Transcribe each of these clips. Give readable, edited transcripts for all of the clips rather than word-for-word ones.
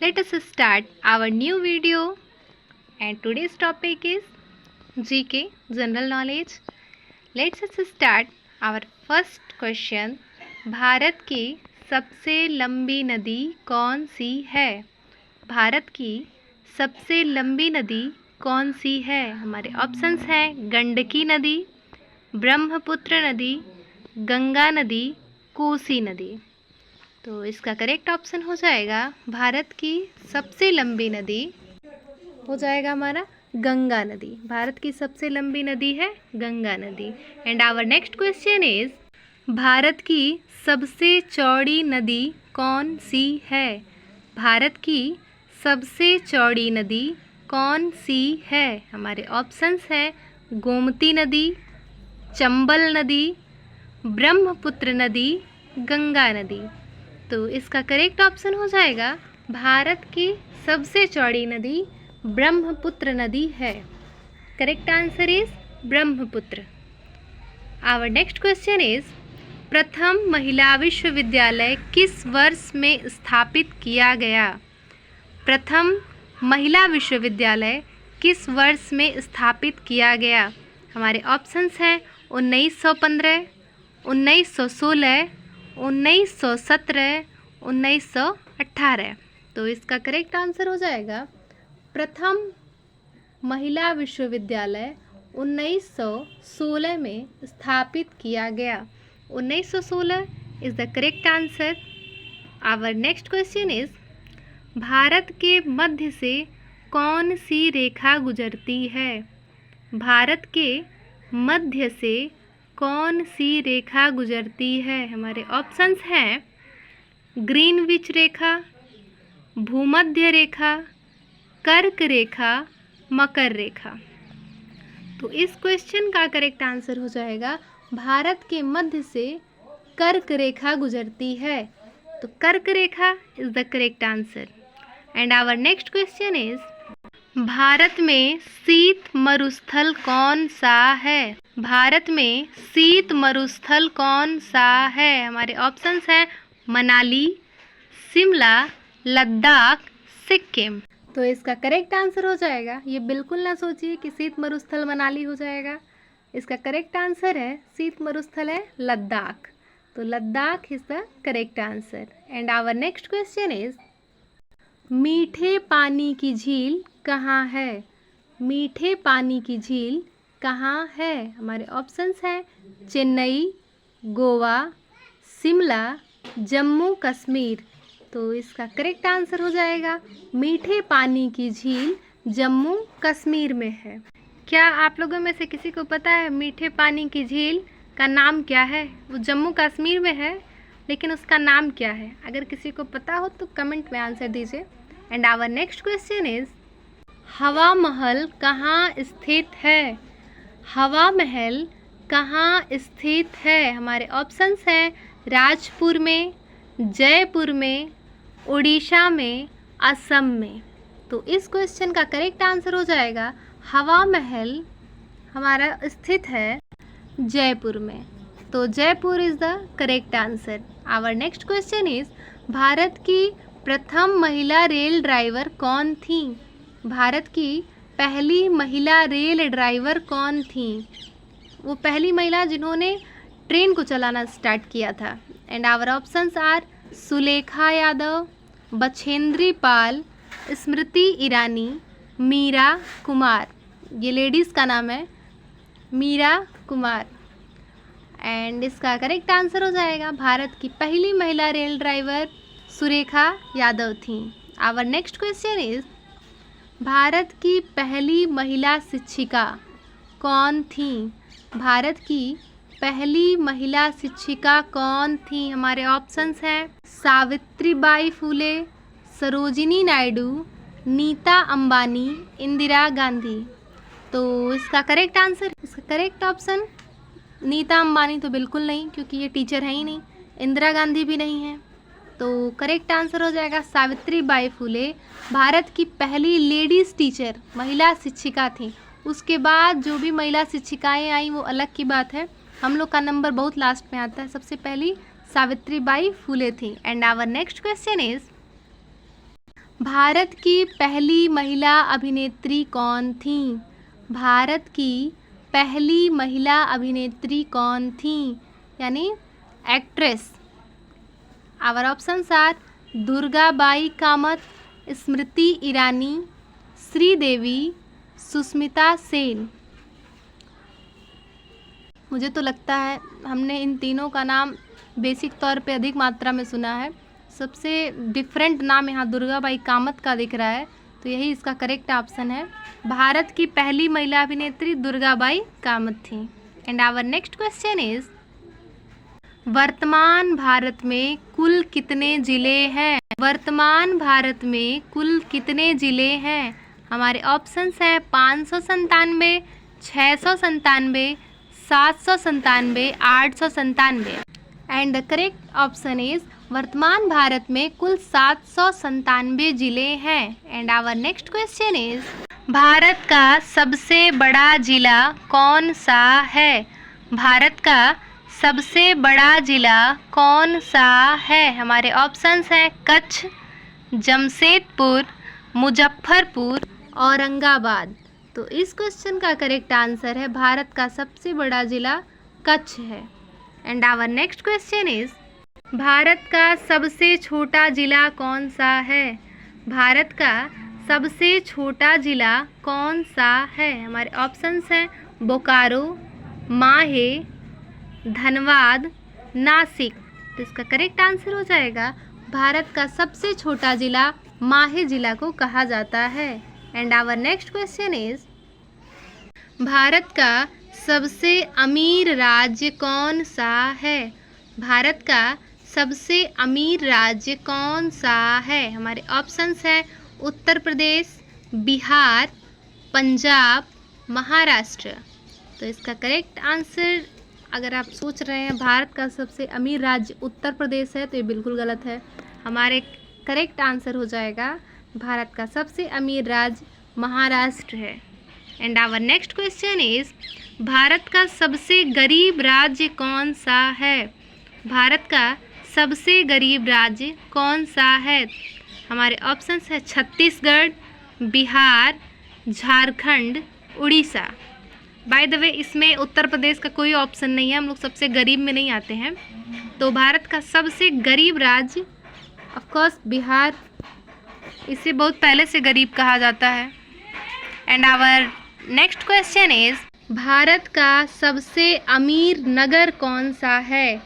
Let us start our new video, and today's topic is GK, General Knowledge. Let's start our first question. Bharat की सबसे लंबी नदी कौन सी है? भारत की सबसे लंबी नदी कौन सी है? हमारे ऑप्शंस हैं गंडकी नदी, ब्रह्मपुत्र नदी, गंगा नदी, कोसी नदी। तो इसका करेक्ट ऑप्शन हो जाएगा भारत की सबसे लंबी नदी हो जाएगा हमारा गंगा नदी। भारत की सबसे लंबी नदी है गंगा नदी। And our next question is Bharat की सबसे चौड़ी नदी कौन सी है? भारत की सबसे चौड़ी नदी कौन सी है? हमारे ऑप्शंस हैं गोमती नदी, चंबल नदी, ब्रह्मपुत्र नदी, गंगा नदी। तो इसका करेक्ट ऑप्शन हो जाएगा भारत की सबसे चौड़ी नदी ब्रह्मपुत्र नदी है। Correct answer is Brahmaputra. Our next question is प्रथम महिला विश्वविद्यालय किस वर्ष में स्थापित किया गया? प्रथम महिला विश्वविद्यालय किस वर्ष में स्थापित किया गया? हमारे ऑप्शंस हैं 1915, 1916, 1917, 1918। तो इसका करेक्ट आंसर हो जाएगा प्रथम महिला विश्वविद्यालय 1916 में स्थापित किया गया। 1916 is the correct answer. Our next question is Bharat के मध्य से कौन सी रेखा गुजरती है? भारत के मध्य से कौन सी रेखा गुजरती है? हमारे ऑप्शंस हैं ग्रीनविच रेखा, भूमध्य रेखा, कर्क रेखा, मकर रेखा। तो इस क्वेश्चन का करेक्ट आंसर हो जाएगा भारत के मध्य से कर्क रेखा गुजरती है। तो कर्क रेखा is the correct answer. And our next question is Bharat में शीत मरुस्थल कौन सा है? भारत में शीत मरुस्थल कौन सा है? हमारे ऑप्शंस हैं मनाली, शिमला, लद्दाख, सिक्किम। तो इसका करेक्ट आंसर हो जाएगा, ये बिल्कुल ना सोचिए कि शीत मरुस्थल मनाली हो जाएगा। इसका करेक्ट आंसर है शीत मरुस्थल है लद्दाख। तो Ladakh is the correct answer. And our next question is मीठे पानी की झील कहाँ है? मीठे पानी की झील कहाँ है? हमारे ऑप्शंस हैं चेन्नई, गोवा, शिमला, जम्मू कश्मीर। तो इसका करेक्ट आंसर हो जाएगा मीठे पानी की झील जम्मू कश्मीर में है। क्या आप लोगों में से किसी को पता है मीठे पानी की झील का नाम क्या है? वो जम्मू कश्मीर में है, लेकिन उसका नाम क्या है? अगर किसी को पता हो तो कमेंट में आंसर दीजिए। And our next question is Hawa Mahal कहाँ स्थित है? हवा महल कहाँ स्थित है? हमारे ऑप्शंस हैं राजपुर में, जयपुर में, उड़ीसा में, असम में। तो इस क्वेश्चन का करेक्ट आंसर हो जाएगा हवा महल हमारा स्थित है जयपुर में। तो Jaipur is the correct answer. Our next question is Bharat की प्रथम महिला रेल ड्राइवर कौन थी? भारत की पहली महिला रेल ड्राइवर कौन थी? वो पहली महिला जिन्होंने ट्रेन को चलाना स्टार्ट किया था। And our options are Sulekha Yadav, Bachendri Pal, Smriti Irani, Meera Kumar. ये लेडीज़ का नाम है मीरा कुमार। एंड इसका करेक्ट आंसर हो जाएगा भारत की पहली महिला रेल ड्राइवर सुरेखा यादव थी। Our next question is Bharat की पहली महिला शिक्षिका कौन थी? भारत की पहली महिला शिक्षिका कौन थी? हमारे ऑप्शंस हैं सावित्रीबाई फुले, सरोजिनी नायडू, नीता अंबानी, इंदिरा गांधी। तो इसका करेक्ट आंसर, इसका करेक्ट ऑप्शन नीता अंबानी तो बिल्कुल नहीं, क्योंकि ये टीचर है ही नहीं। इंदिरा गांधी भी नहीं है। तो करेक्ट आंसर हो जाएगा सावित्रीबाई फुले भारत की पहली लेडीज़ टीचर, महिला शिक्षिका थी। उसके बाद जो भी महिला शिक्षिकाएं आई वो अलग की बात है, हम लोग का नंबर बहुत लास्ट में आता है। सबसे पहली सावित्रीबाई फुले थी। And our next question is Bharat की पहली महिला अभिनेत्री कौन थी? भारत की पहली महिला अभिनेत्री कौन थी, यानी actress? Our options are Durgabai Kamat, Smriti Irani, Sridevi, Sushmita Sen. मुझे तो लगता है हमने इन तीनों का नाम बेसिक तौर पे अधिक मात्रा में सुना है। सबसे डिफरेंट नाम यहाँ दुर्गाबाई कामत का दिख रहा है, तो यही इसका करेक्ट ऑप्शन है। भारत की पहली महिला अभिनेत्री दुर्गाबाई कामत थी। And our next question is, वर्तमान भारत में कुल कितने ज़िले हैं? वर्तमान भारत में कुल कितने ज़िले हैं? हमारे ऑप्शंस हैं 597, 697, 797, 897। And the correct option is वर्तमान भारत में कुल 797 ज़िले हैं। And our next question is, Bharat का सबसे बड़ा ज़िला कौन सा है? भारत का सबसे बड़ा ज़िला कौन सा है? हमारे ऑप्शंस हैं कच्छ, जमशेदपुर, मुजफ्फरपुर, औरंगाबाद। तो इस क्वेश्चन का करेक्ट आंसर है भारत का सबसे बड़ा ज़िला कच्छ है। And our next question is, Bharat का सबसे छोटा ज़िला कौन सा है? भारत का सबसे छोटा ज़िला कौन सा है? हमारे ऑप्शंस हैं बोकारो, माहे, धनबाद, नासिक। तो इसका करेक्ट आंसर हो जाएगा भारत का सबसे छोटा ज़िला माहे ज़िला को कहा जाता है। And our next question is, Bharat का सबसे अमीर राज्य कौन सा है? भारत का सबसे अमीर राज्य कौन सा है? हमारे ऑप्शंस हैं उत्तर प्रदेश, बिहार, पंजाब, महाराष्ट्र। तो इसका करेक्ट आंसर, अगर आप सोच रहे हैं भारत का सबसे अमीर राज्य उत्तर प्रदेश है, तो ये बिल्कुल गलत है। हमारे करेक्ट आंसर हो जाएगा भारत का सबसे अमीर राज्य महाराष्ट्र है। And our next question is, Bharat का सबसे गरीब राज्य कौन सा है? भारत का सबसे गरीब राज्य कौन सा है? हमारे ऑप्शंस है Chhattisgarh, Bihar, Jharkhand, Orissa. By the way इसमें उत्तर प्रदेश का कोई ऑप्शन नहीं है, हम लोग सबसे गरीब में नहीं आते हैं। तो भारत का सबसे गरीब राज्य ऑफ कोर्स बिहार, इसे बहुत पहले से गरीब कहा जाता है। And our next question is, Bharat का सबसे अमीर नगर कौन सा है?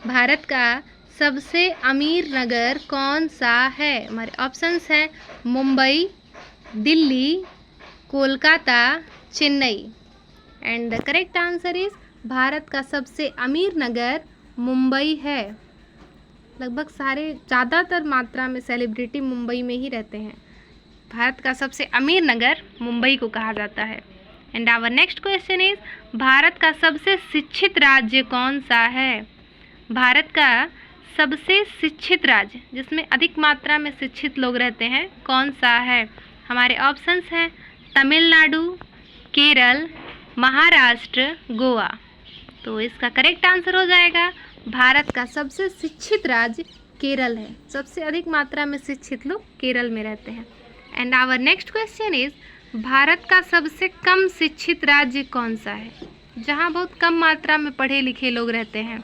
भारत का सबसे अमीर नगर कौन सा है? हमारे ऑप्शंस हैं Mumbai, Delhi, Kolkata, Chennai. And the correct answer is Bharat का सबसे अमीर नगर मुंबई है। लगभग ज़्यादातर मात्रा में सेलिब्रिटी मुंबई में ही रहते हैं। भारत का सबसे अमीर नगर मुंबई को कहा जाता है। And our next question is, Bharat का सबसे शिक्षित राज्य कौन सा है? भारत का सबसे शिक्षित राज्य, जिसमें अधिक मात्रा में शिक्षित लोग रहते हैं, कौन सा है? हमारे ऑप्शंस हैं तमिलनाडु, केरल, महाराष्ट्र, गोवा। तो इसका करेक्ट आंसर हो जाएगा भारत का सबसे शिक्षित राज्य केरल है। सबसे अधिक मात्रा में शिक्षित लोग केरल में रहते हैं। And our next question is, Bharat का सबसे कम शिक्षित राज्य कौन सा है? जहां बहुत कम मात्रा में पढ़े लिखे लोग रहते हैं।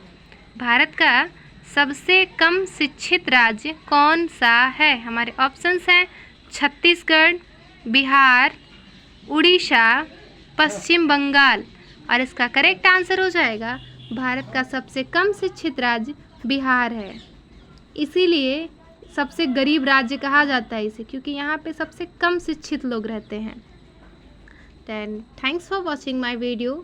भारत का सबसे कम शिक्षित राज्य कौन सा है? हमारे ऑप्शंस हैं छत्तीसगढ़, बिहार, उड़ीसा, पश्चिम बंगाल। और इसका करेक्ट आंसर हो जाएगा भारत का सबसे कम शिक्षित राज्य बिहार है। इसीलिए सबसे गरीब राज्य कहा जाता है इसे, क्योंकि यहाँ पे सबसे कम शिक्षित लोग रहते हैं। Then thanks for watching my video.